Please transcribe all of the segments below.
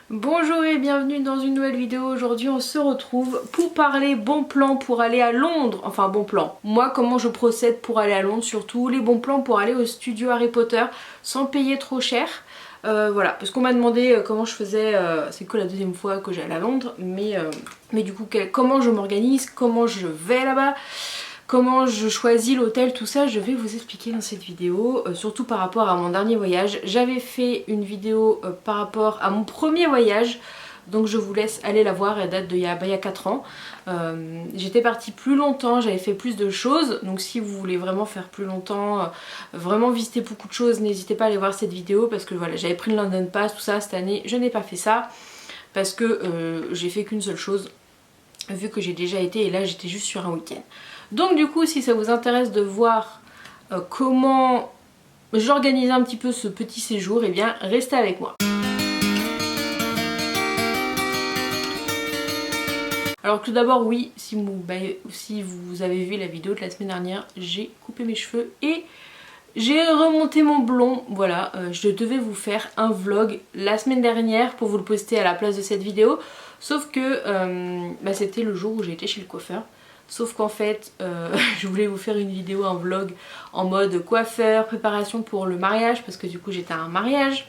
Bonjour et bienvenue dans une nouvelle vidéo. Aujourd'hui on se retrouve pour parler bons plans pour aller à Londres. Enfin bons plans, moi comment je procède pour aller à Londres, surtout les bons plans pour aller au studio Harry Potter sans payer trop cher. Voilà, parce qu'on m'a demandé comment je faisais, c'est que la deuxième fois que j'allais à Londres, mais du coup comment je m'organise, comment je vais là-bas, comment je choisis l'hôtel, tout ça je vais vous expliquer dans cette vidéo, surtout par rapport à mon dernier voyage. J'avais fait une vidéo par rapport à mon premier voyage, donc je vous laisse aller la voir, elle date d'il y a 4 ans. J'étais partie plus longtemps, j'avais fait plus de choses, donc si vous voulez vraiment faire plus longtemps, vraiment visiter beaucoup de choses, n'hésitez pas à aller voir cette vidéo parce que voilà, j'avais pris le London Pass, tout ça. Cette année je n'ai pas fait ça parce que j'ai fait qu'une seule chose vu que j'ai déjà été et là j'étais juste sur un week-end. Donc du coup si ça vous intéresse de voir comment j'organise un petit peu ce petit séjour, et bien restez avec moi. Alors tout d'abord oui, si vous avez vu la vidéo de la semaine dernière, j'ai coupé mes cheveux et j'ai remonté mon blond. Voilà, je devais vous faire un vlog la semaine dernière pour vous le poster à la place de cette vidéo. Sauf que c'était le jour où j'ai été chez le coiffeur. Sauf qu'en fait, je voulais vous faire une vidéo, un vlog en mode coiffeur, préparation pour le mariage, parce que du coup j'étais à un mariage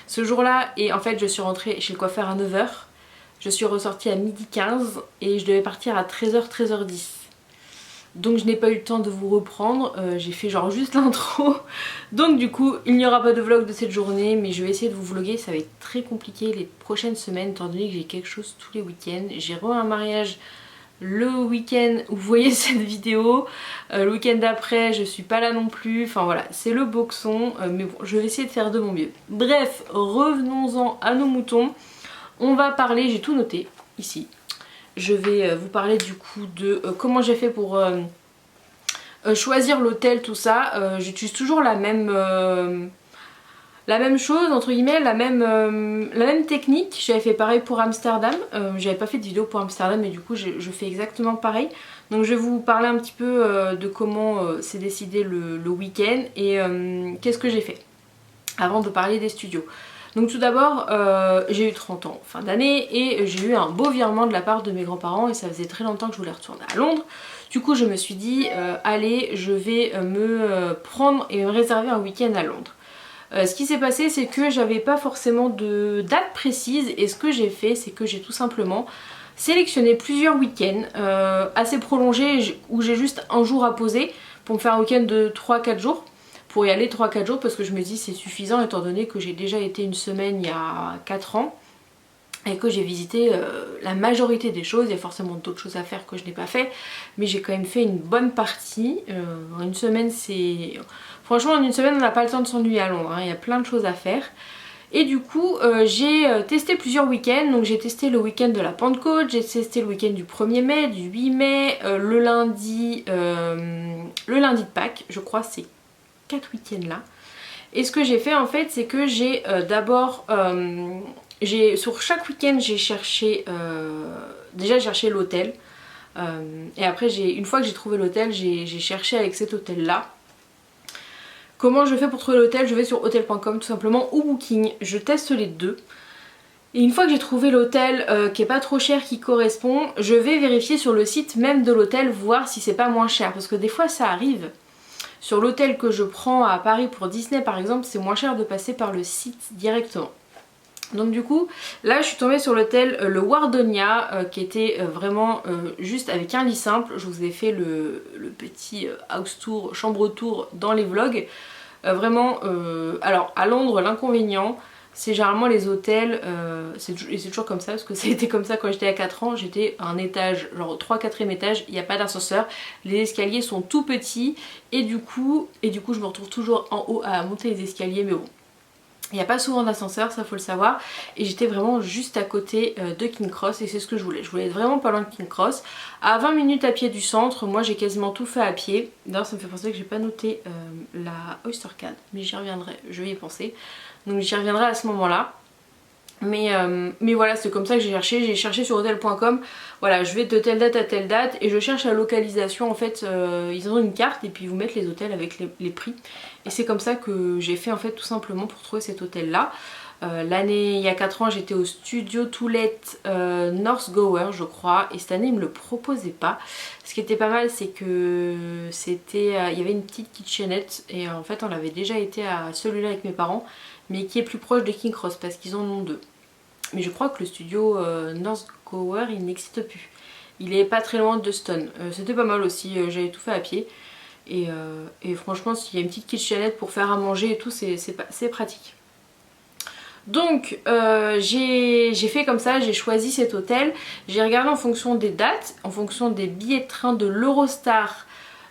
ce jour-là. Et en fait je suis rentrée chez le coiffeur à 9 h. Je suis ressortie à 12h15 et je devais partir à 13 h, 13 h 10. Donc je n'ai pas eu le temps de vous reprendre, j'ai fait genre juste l'intro. Donc du coup il n'y aura pas de vlog de cette journée, mais je vais essayer de vous vlogger. Ça va être très compliqué les prochaines semaines étant donné que j'ai quelque chose tous les week-ends. J'ai un mariage le week-end où vous voyez cette vidéo, le week-end d'après je suis pas là non plus, enfin voilà, c'est le boxon, mais bon je vais essayer de faire de mon mieux. Bref, revenons-en à nos moutons. On va parler, j'ai tout noté ici. Je vais vous parler du coup de comment j'ai fait pour choisir l'hôtel, tout ça. J'utilise toujours la même chose, entre guillemets, la même technique. J'avais fait pareil pour Amsterdam. J'avais pas fait de vidéo pour Amsterdam, mais du coup je fais exactement pareil. Donc je vais vous parler un petit peu de comment s'est décidé le week-end et qu'est-ce que j'ai fait avant de parler des studios. Donc tout d'abord, j'ai eu 30 ans fin d'année et j'ai eu un beau virement de la part de mes grands-parents et ça faisait très longtemps que je voulais retourner à Londres. Du coup je me suis dit, allez, je vais me prendre et me réserver un week-end à Londres. Ce qui s'est passé, c'est que j'avais pas forcément de date précise et ce que j'ai fait, c'est que j'ai tout simplement sélectionné plusieurs week-ends assez prolongés où j'ai juste un jour à poser pour me faire un week-end de 3-4 jours. Pour y aller 3-4 jours parce que je me dis c'est suffisant étant donné que j'ai déjà été une semaine il y a 4 ans et que j'ai visité la majorité des choses. Il y a forcément d'autres choses à faire que je n'ai pas fait, mais j'ai quand même fait une bonne partie. Une semaine c'est... Franchement en une semaine on n'a pas le temps de s'ennuyer à Londres, hein. Il y a plein de choses à faire. Et du coup j'ai testé plusieurs week-ends. Donc j'ai testé le week-end de la Pentecôte, j'ai testé le week-end du 1er mai, du 8 mai, le lundi de Pâques, je crois c'est 4 week-ends là. Et ce que j'ai fait en fait c'est que j'ai d'abord sur chaque week-end j'ai cherché déjà cherché l'hôtel et après une fois que j'ai trouvé l'hôtel j'ai cherché avec cet hôtel là. Comment je fais pour trouver l'hôtel? Je vais sur hotel.com tout simplement ou Booking, je teste les deux. Et une fois que j'ai trouvé l'hôtel qui est pas trop cher, qui correspond, je vais vérifier sur le site même de l'hôtel, voir si c'est pas moins cher. Parce que des fois ça arrive. Sur l'hôtel que je prends à Paris pour Disney par exemple, c'est moins cher de passer par le site directement. Donc du coup, là je suis tombée sur l'hôtel le Wardonia qui était vraiment juste avec un lit simple. Je vous ai fait le petit house tour, chambre tour dans les vlogs. Alors à Londres l'inconvénient c'est généralement les hôtels, et c'est toujours comme ça parce que ça a été comme ça quand j'étais à 4 ans, j'étais à un étage, genre 3-4e étage, il n'y a pas d'ascenseur, les escaliers sont tout petits et du coup je me retrouve toujours en haut à monter les escaliers, mais bon. Il n'y a pas souvent d'ascenseur, ça faut le savoir, et j'étais vraiment juste à côté de King Cross et c'est ce que je voulais. Je voulais être vraiment pas loin de King Cross, à 20 minutes à pied du centre. Moi j'ai quasiment tout fait à pied. D'ailleurs ça me fait penser que j'ai pas noté la Oystercard, mais j'y reviendrai, je vais y penser. Donc j'y reviendrai à ce moment-là. Mais voilà, c'est comme ça que j'ai cherché sur hotel.com. Voilà, je vais de telle date à telle date et je cherche la localisation. En fait ils ont une carte et puis ils vous mettent les hôtels avec les prix. Et c'est comme ça que j'ai fait en fait tout simplement pour trouver cet hôtel là. L'année, il y a 4 ans, j'étais au studio Toilette North Gower, je crois, et cette année, ils me le proposaient pas. Ce qui était pas mal, c'est que c'était, il y avait une petite kitchenette, et en fait, on avait déjà été à celui-là avec mes parents, mais qui est plus proche de King Cross, parce qu'ils en ont deux. Mais je crois que le studio North Gower, il n'existe plus. Il est pas très loin de Stone. C'était pas mal aussi, j'avais tout fait à pied. Et franchement, s'il y a une petite kitchenette pour faire à manger et tout, c'est pratique. Donc j'ai fait comme ça, j'ai choisi cet hôtel, j'ai regardé en fonction des dates, en fonction des billets de train de l'Eurostar,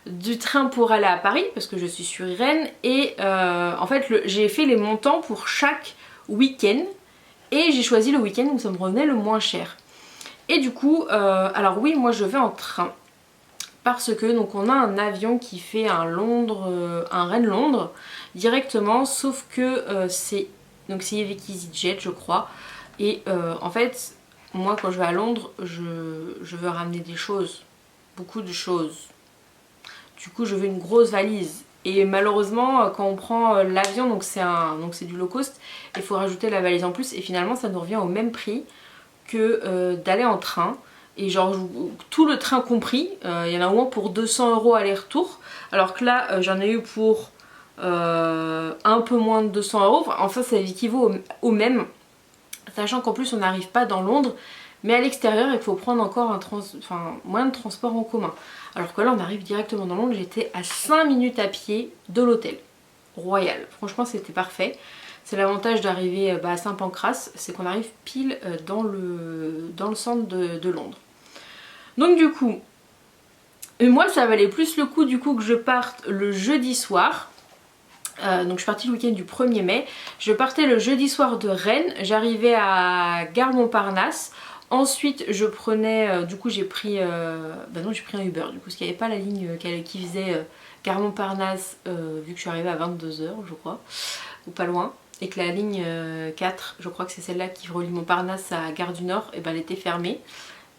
du train pour aller à Paris, parce que je suis sur Rennes, et en fait j'ai fait les montants pour chaque week-end, et j'ai choisi le week-end où ça me revenait le moins cher. Et du coup, alors oui, moi je vais en train, parce que donc on a un avion qui fait un Rennes-Londres directement, sauf que c'est avec EasyJet je crois, et en fait moi quand je vais à Londres je veux ramener des choses, beaucoup de choses, du coup je veux une grosse valise, et malheureusement quand on prend l'avion, donc c'est du low cost, il faut rajouter la valise en plus, et finalement ça nous revient au même prix que d'aller en train. Et genre tout le train compris, il y en a au moins pour 200 € aller-retour, alors que là j'en ai eu pour un peu moins de 200 €. Enfin ça équivaut au même, sachant qu'en plus on n'arrive pas dans Londres, mais à l'extérieur il faut prendre encore un moyen de transport en commun. Alors que là on arrive directement dans Londres, j'étais à 5 minutes à pied de l'hôtel Royal. Franchement c'était parfait. C'est l'avantage d'arriver à Saint-Pancras, c'est qu'on arrive pile dans le centre de Londres. Donc du coup, moi ça valait plus le coup du coup que je parte le jeudi soir. Donc je suis partie le week-end du 1er mai. Je partais le jeudi soir de Rennes, j'arrivais à Gare Montparnasse. Ensuite je prenais, du coup j'ai pris, j'ai pris un Uber du coup, parce qu'il n'y avait pas la ligne qui faisait Gare Montparnasse, vu que je suis arrivée à 22 h je crois, ou pas loin. Et que la ligne 4, je crois que c'est celle-là qui relie Montparnasse à Gare du Nord, et ben elle était fermée.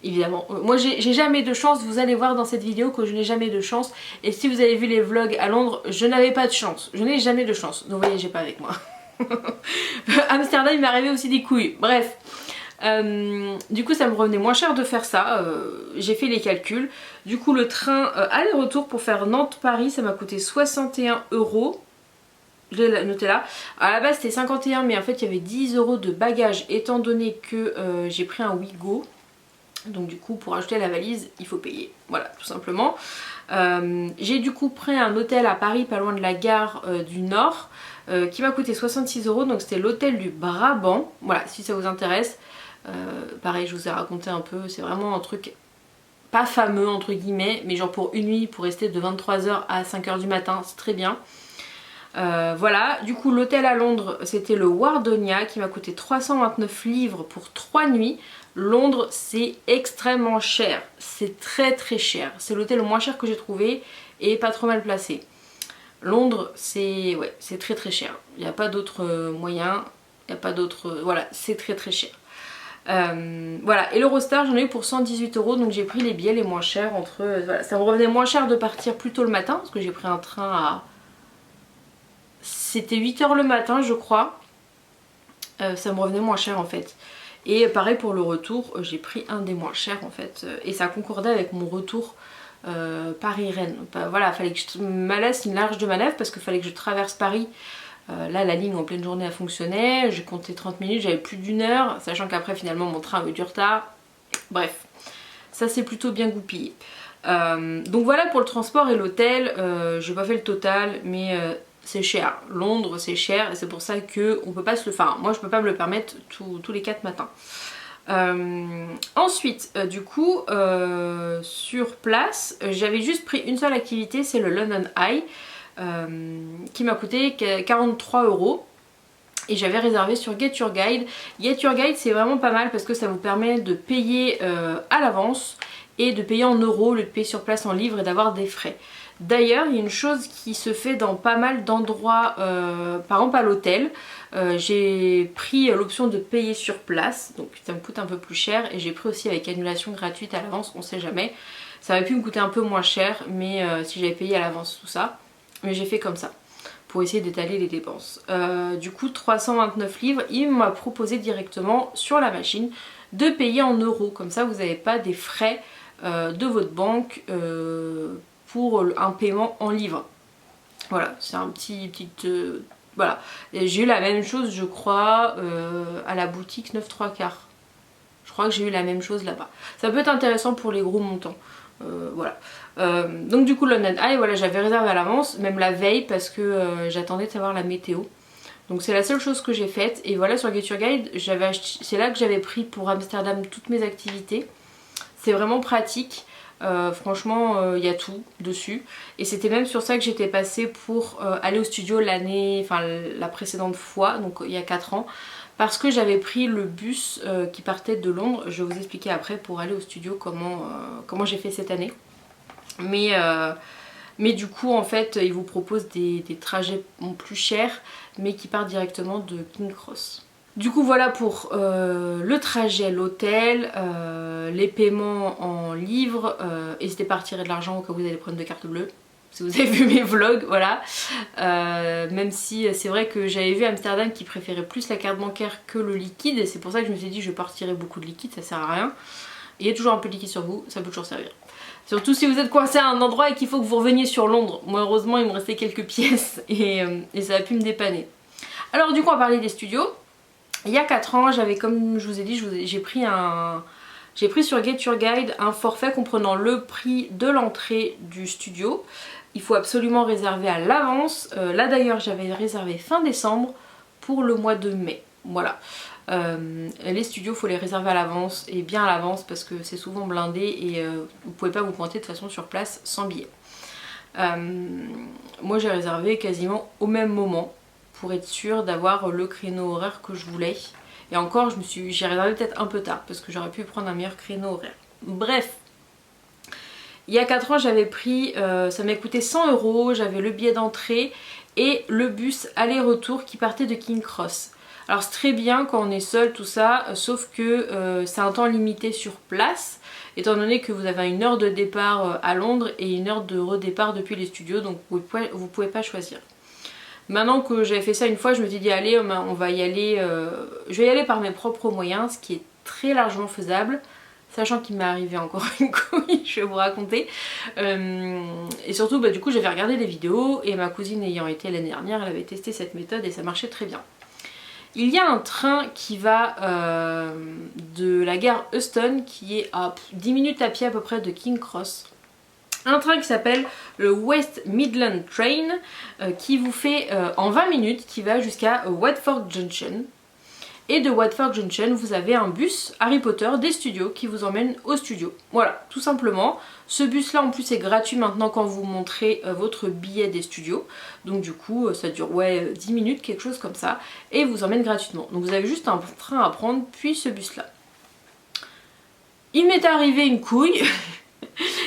Évidemment, moi j'ai jamais de chance, vous allez voir dans cette vidéo que je n'ai jamais de chance. Et si vous avez vu les vlogs à Londres, je n'avais pas de chance, je n'ai jamais de chance, ne voyagez pas avec moi. Amsterdam il m'est arrivé aussi des couilles, bref. Du coup ça me revenait moins cher de faire ça, j'ai fait les calculs. Du coup le train aller-retour pour faire Nantes-Paris, ça m'a coûté 61 €. Je l'ai noté là. À la base c'était 51, mais en fait il y avait 10 € de bagages, étant donné que j'ai pris un Ouigo. Donc du coup pour ajouter la valise il faut payer, voilà tout simplement. J'ai du coup pris un hôtel à Paris, pas loin de la gare du Nord, qui m'a coûté 66 €, donc c'était l'hôtel du Brabant. Voilà, si ça vous intéresse, pareil je vous ai raconté un peu, c'est vraiment un truc pas fameux entre guillemets, mais genre pour une nuit, pour rester de 23 h à 5 h du matin, c'est très bien. Voilà, du coup l'hôtel à Londres c'était le Wardonia qui m'a coûté 329 livres pour 3 nuits. Londres c'est extrêmement cher, c'est très très cher, c'est l'hôtel le moins cher que j'ai trouvé et pas trop mal placé. Londres c'est très très cher, il n'y a pas d'autre moyen, il n'y a pas d'autre, voilà c'est très très cher. Voilà, et l'Eurostar j'en ai eu pour 118 €, donc j'ai pris les billets les moins chers entre, voilà, ça me revenait moins cher de partir plus tôt le matin parce que j'ai pris un train à... C'était 8 h le matin je crois, ça me revenait moins cher en fait. Et pareil pour le retour, j'ai pris un des moins chers en fait, et ça concordait avec mon retour Paris-Rennes. Voilà, fallait que je me laisse une large de manœuvre parce qu'il fallait que je traverse Paris. Là la ligne en pleine journée elle fonctionnait, j'ai compté 30 minutes, j'avais plus d'1 heure, sachant qu'après finalement mon train a eu du retard. Bref, ça c'est plutôt bien goupillé. Donc voilà pour le transport et l'hôtel, j'ai pas fait le total mais... c'est cher, Londres c'est cher, et c'est pour ça que on peut pas se le... Enfin moi je peux pas me le permettre tous les 4 matins. Ensuite du coup sur place j'avais juste pris une seule activité, c'est le London Eye, qui m'a coûté 43 €. Et j'avais réservé sur Get Your Guide. Get Your Guide c'est vraiment pas mal parce que ça vous permet de payer à l'avance et de payer en euros au lieu de payer sur place en livres et d'avoir des frais. D'ailleurs il y a une chose qui se fait dans pas mal d'endroits, par exemple à l'hôtel, j'ai pris l'option de payer sur place, donc ça me coûte un peu plus cher, et j'ai pris aussi avec annulation gratuite à l'avance, on sait jamais. Ça aurait pu me coûter un peu moins cher, mais si j'avais payé à l'avance tout ça, mais j'ai fait comme ça. pour essayer d'étaler les dépenses. Du coup 329 livres, il m'a proposé directement sur la machine de payer en euros, comme ça vous n'avez pas des frais de votre banque pour un paiement en livres. Voilà, c'est un petit voilà, j'ai eu la même chose je crois à la boutique 9 3 quarts. Je crois que j'ai eu la même chose là-bas. Ça peut être intéressant pour les gros montants. Voilà. Donc du coup London Eye, voilà, j'avais réservé à l'avance, même la veille, parce que j'attendais de savoir la météo. Donc c'est la seule chose que j'ai faite. Et voilà, sur Get Your Guide, c'est là que j'avais pris pour Amsterdam toutes mes activités. C'est vraiment pratique. Franchement, il y a tout dessus. Et c'était même sur ça que j'étais passée pour aller au studio la précédente fois, donc il y a 4 ans. Parce que j'avais pris le bus qui partait de Londres. Je vais vous expliquer après pour aller au studio comment j'ai fait cette année. Mais du coup en fait ils vous proposent des trajets plus chers mais qui partent directement de King Cross. Du coup voilà pour le trajet, l'hôtel, les paiements en livres. N'hésitez pas à retirer de l'argent au cas où vous avez des problèmes de carte bleue. Si vous avez vu mes vlogs, voilà. Même si c'est vrai que j'avais vu à Amsterdam qui préférait plus la carte bancaire que le liquide. Et c'est pour ça que je me suis dit je vais pas retirer beaucoup de liquide, ça sert à rien. Il y a toujours un peu de liquide sur vous, ça peut toujours servir. Surtout si vous êtes coincé à un endroit et qu'il faut que vous reveniez sur Londres. Moi heureusement il me restait quelques pièces et ça a pu me dépanner. Alors du coup on va parler des studios. Il y a 4 ans, j'avais, comme je vous ai dit, j'ai pris sur Get Your Guide un forfait comprenant le prix de l'entrée du studio. Il faut absolument réserver à l'avance. Là d'ailleurs j'avais réservé fin décembre pour le mois de mai. Voilà. Les studios, il faut les réserver à l'avance et bien à l'avance parce que c'est souvent blindé et vous pouvez pas vous pointer de toute façon sur place sans billet. Moi j'ai réservé quasiment au même moment pour être sûre d'avoir le créneau horaire que je voulais. Et encore j'ai réservé peut-être un peu tard parce que j'aurais pu prendre un meilleur créneau horaire. Bref, il y a 4 ans j'avais pris, ça m'a coûté 100 €, j'avais le billet d'entrée et le bus aller-retour qui partait de King Cross. Alors c'est très bien quand on est seul tout ça, sauf que c'est un temps limité sur place, étant donné que vous avez 1 heure de départ à Londres et 1 heure de redépart depuis les studios, donc vous pouvez pas choisir. Maintenant que j'avais fait ça une fois, je me suis dit allez on va y aller, je vais y aller par mes propres moyens, ce qui est très largement faisable. Sachant qu'il m'est arrivé encore une couille, je vais vous raconter. Et surtout du coup j'avais regardé des vidéos et ma cousine ayant été l'année dernière, elle avait testé cette méthode et ça marchait très bien. Il y a un train qui va de la gare Euston qui est à 10 minutes à pied à peu près de King Cross. Un train qui s'appelle le West Midland Train qui vous fait en 20 minutes, qui va jusqu'à Watford Junction. Et de Watford Junction, vous avez un bus Harry Potter des studios qui vous emmène au studio. Voilà, tout simplement. Ce bus-là, en plus, est gratuit maintenant quand vous montrez votre billet des studios. Donc du coup, ça dure 10 minutes, quelque chose comme ça. Et vous emmène gratuitement. Donc vous avez juste un train à prendre, puis ce bus-là. Il m'est arrivé une couille.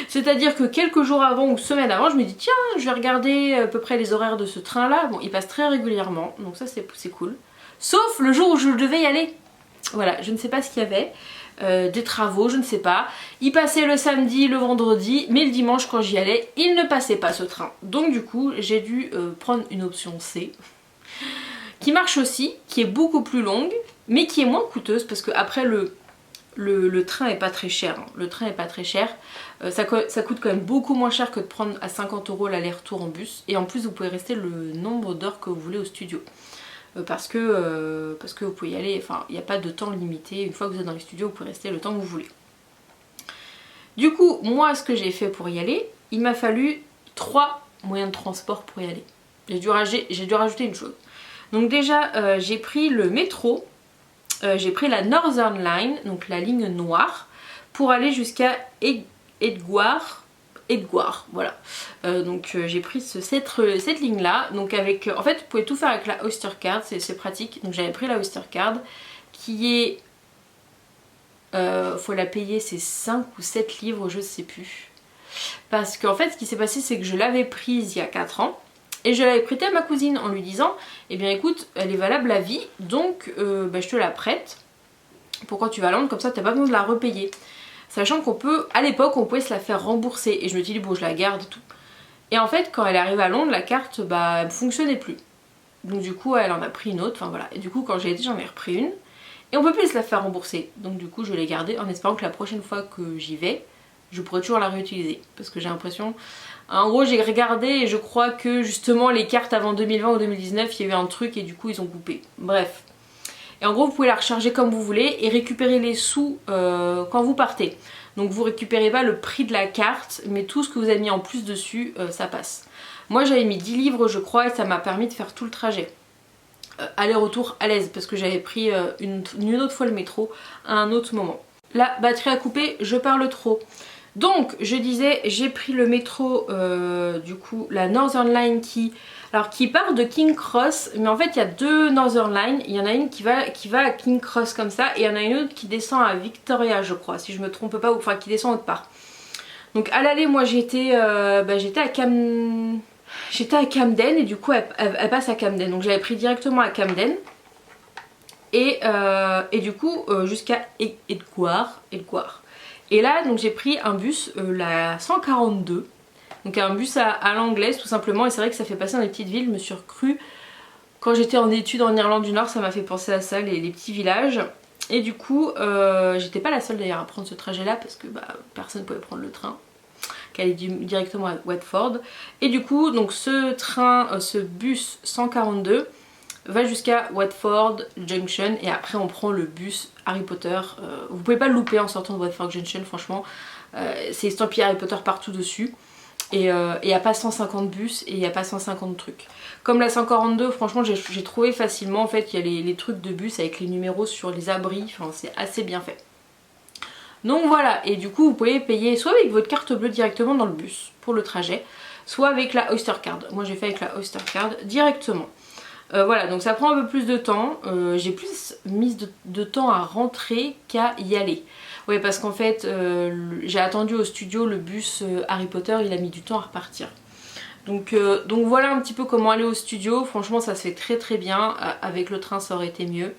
C'est-à-dire que quelques jours avant ou semaines avant, je me dis tiens, je vais regarder à peu près les horaires de ce train-là. Bon, il passe très régulièrement, donc ça c'est cool. Sauf le jour où je devais y aller. Voilà, je ne sais pas ce qu'il y avait, des travaux, je ne sais pas. Il passait le samedi, le vendredi, mais le dimanche quand j'y allais, il ne passait pas ce train. Donc du coup, j'ai dû prendre une option C, qui marche aussi, qui est beaucoup plus longue, mais qui est moins coûteuse, parce que après le train est pas très cher. Hein. Le train est pas très cher. Ça coûte quand même beaucoup moins cher que de prendre à 50 € l'aller-retour en bus. Et en plus, vous pouvez rester le nombre d'heures que vous voulez au studio. Parce que vous pouvez y aller, enfin il n'y a pas de temps limité, une fois que vous êtes dans les studios vous pouvez rester le temps que vous voulez. Du coup moi ce que j'ai fait pour y aller, il m'a fallu 3 moyens de transport pour y aller. J'ai dû rajouter une chose. Donc déjà j'ai pris le métro, j'ai pris la Northern Line, donc la ligne noire, pour aller jusqu'à Edgware, voilà. Donc j'ai pris cette ligne là. Donc avec, en fait vous pouvez tout faire avec la Oyster Card, c'est pratique. Donc j'avais pris la Oyster Card qui est, faut la payer, c'est 5 ou 7 livres, je sais plus. Parce qu'en fait ce qui s'est passé c'est que je l'avais prise il y a 4 ans. Et je l'avais prêtée à ma cousine en lui disant eh bien écoute elle est valable à vie donc je te la prête pour quand tu vas à Londres, comme ça t'as pas besoin de la repayer. Sachant qu'on peut, à l'époque on pouvait se la faire rembourser et je me dis bon je la garde et tout. Et en fait quand elle est arrivée à Londres, la carte bah elle fonctionnait plus. Donc du coup elle en a pris une autre, enfin voilà. Et du coup quand j'ai été j'en ai repris une. Et on peut plus se la faire rembourser. Donc du coup je l'ai gardée en espérant que la prochaine fois que j'y vais, je pourrai toujours la réutiliser. Parce que j'ai l'impression... En gros j'ai regardé et je crois que justement les cartes avant 2020 ou 2019 il y avait un truc et du coup ils ont coupé. Bref. Et en gros vous pouvez la recharger comme vous voulez et récupérer les sous quand vous partez. Donc vous récupérez pas le prix de la carte mais tout ce que vous avez mis en plus dessus ça passe. Moi j'avais mis 10 livres je crois et ça m'a permis de faire tout le trajet. Aller-retour à l'aise parce que j'avais pris une autre fois le métro à un autre moment. La batterie a coupé, je parle trop. Donc je disais j'ai pris le métro du coup la Northern Line qui part de King Cross, mais en fait il y a deux Northern Line, il y en a une qui va à King Cross comme ça et il y en a une autre qui descend à Victoria je crois si je me trompe pas, ou enfin qui descend autre part. Donc à l'aller moi j'étais à Camden et du coup elle passe à Camden, donc j'avais pris directement à Camden et du coup jusqu'à Edgware. Et là donc j'ai pris un bus, la 142, donc un bus à l'anglaise tout simplement, et c'est vrai que ça fait passer dans les petites villes. Je me suis recrue quand j'étais en études en Irlande du Nord, ça m'a fait penser à ça, les petits villages. Et du coup j'étais pas la seule d'ailleurs à prendre ce trajet là parce que personne ne pouvait prendre le train qui allait directement à Watford. Et du coup donc ce bus 142 va jusqu'à Watford Junction et après on prend le bus Harry Potter. Vous pouvez pas le louper en sortant de Watford Junction franchement. C'est estampillé Harry Potter partout dessus. Et il n'y a pas 150 bus et il n'y a pas 150 trucs. Comme la 142 franchement j'ai trouvé facilement, en fait il y a les trucs de bus avec les numéros sur les abris, enfin c'est assez bien fait. Donc voilà, et du coup vous pouvez payer soit avec votre carte bleue directement dans le bus pour le trajet, soit avec la Oyster Card. Moi j'ai fait avec la Oyster Card directement. Voilà, donc ça prend un peu plus de temps. J'ai plus mis de temps à rentrer qu'à y aller. Oui, parce qu'en fait, j'ai attendu au studio le bus Harry Potter, il a mis du temps à repartir. Donc voilà un petit peu comment aller au studio. Franchement, ça se fait très très bien. Avec le train, ça aurait été mieux.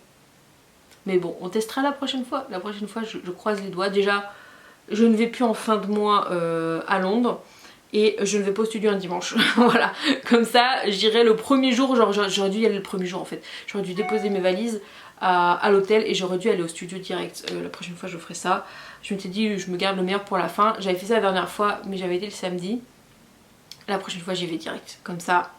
Mais bon, on testera la prochaine fois. La prochaine fois, je croise les doigts. Déjà, je ne vais plus en fin de mois à Londres. Et je ne vais pas au studio un dimanche. Voilà, comme ça j'irai le premier jour, genre j'aurais dû y aller le premier jour en fait. J'aurais dû déposer mes valises à l'hôtel et j'aurais dû aller au studio direct. La prochaine fois je ferai ça. Je m'étais dit je me garde le meilleur pour la fin. J'avais fait ça la dernière fois mais j'avais été le samedi. La prochaine fois j'y vais direct. Comme ça,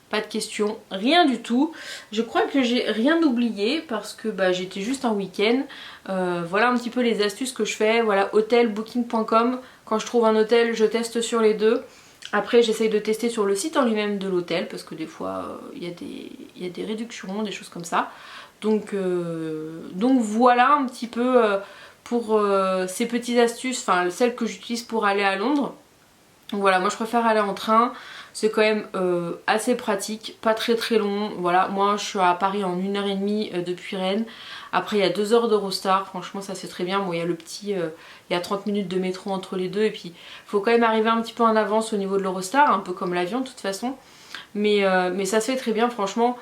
pas de questions, rien du tout. Je crois que j'ai rien oublié parce que j'étais juste un week-end. Voilà un petit peu les astuces que je fais. Voilà, hotelbooking.com. Quand je trouve un hôtel, je teste sur les deux. Après, j'essaye de tester sur le site en lui-même de l'hôtel parce que des fois, il y a des réductions, des choses comme ça. Donc voilà un petit peu pour ces petites astuces, enfin celles que j'utilise pour aller à Londres. Donc voilà, moi je préfère aller en train. C'est quand même assez pratique, pas très très long. Voilà, moi je suis à Paris en 1h30 depuis Rennes. Après il y a 2 heures d'Eurostar, franchement ça c'est très bien. Bon il y a le petit, il y a 30 minutes de métro entre les deux. Et puis il faut quand même arriver un petit peu en avance au niveau de l'Eurostar, un peu comme l'avion de toute façon. Mais ça se fait très bien franchement.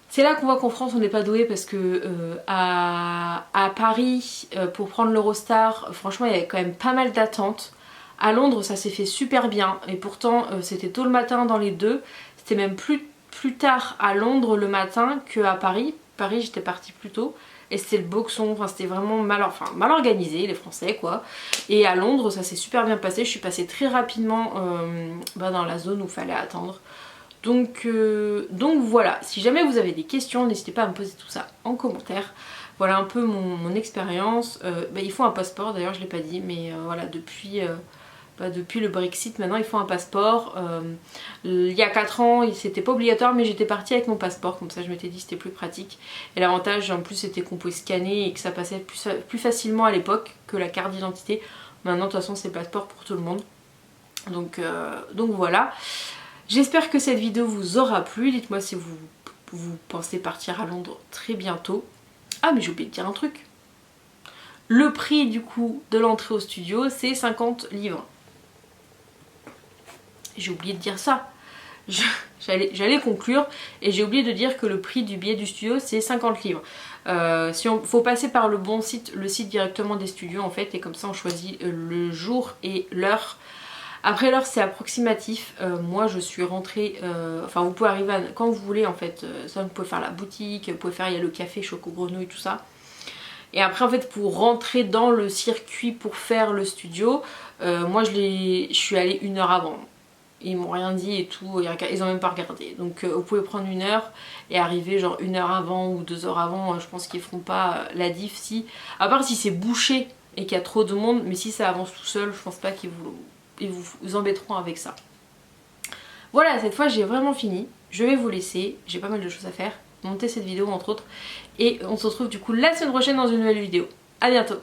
C'est là qu'on voit qu'en France on n'est pas doué parce que à Paris pour prendre l'Eurostar, franchement il y avait quand même pas mal d'attentes. À Londres ça s'est fait super bien et pourtant c'était tôt le matin dans les deux. C'était même plus tard à Londres le matin qu'à Paris. Paris j'étais partie plus tôt et c'était le boxon, enfin c'était vraiment mal organisé les Français quoi. Et à Londres ça s'est super bien passé, je suis passée très rapidement dans la zone où il fallait attendre. Donc voilà, si jamais vous avez des questions n'hésitez pas à me poser tout ça en commentaire. Voilà un peu mon expérience. Il faut un passeport d'ailleurs je l'ai pas dit mais voilà depuis le Brexit maintenant il faut un passeport. Il y a 4 ans c'était pas obligatoire mais j'étais partie avec mon passeport, comme ça je m'étais dit c'était plus pratique. Et l'avantage en plus c'était qu'on pouvait scanner et que ça passait plus facilement à l'époque que la carte d'identité. Maintenant de toute façon c'est le passeport pour tout le monde. Donc voilà. J'espère que cette vidéo vous aura plu. Dites-moi si vous pensez partir à Londres très bientôt. Ah mais j'ai oublié de dire un truc. Le prix du coup de l'entrée au studio c'est 50 livres. J'ai oublié de dire ça. J'allais conclure et j'ai oublié de dire que le prix du billet du studio c'est 50 livres. Faut passer par le bon site, le site directement des studios en fait, et comme ça on choisit le jour et l'heure Après l'heure c'est approximatif, moi je suis rentrée, enfin vous pouvez arriver quand vous voulez en fait, ça vous pouvez faire la boutique, vous pouvez faire, il y a le café Choco Grenouille tout ça. Et après en fait pour rentrer dans le circuit pour faire le studio, moi je suis allée 1 heure avant. Ils m'ont rien dit et tout, ils ont même pas regardé. Donc vous pouvez prendre 1 heure et arriver genre 1 heure avant ou 2 heures avant, je pense qu'ils feront pas la diff si. À part si c'est bouché et qu'il y a trop de monde, mais si ça avance tout seul, je pense pas qu'ils vous embêteront avec ça. Voilà, cette fois j'ai vraiment fini. Je vais vous laisser, j'ai pas mal de choses à faire, monter cette vidéo entre autres. Et on se retrouve du coup la semaine prochaine dans une nouvelle vidéo. A bientôt!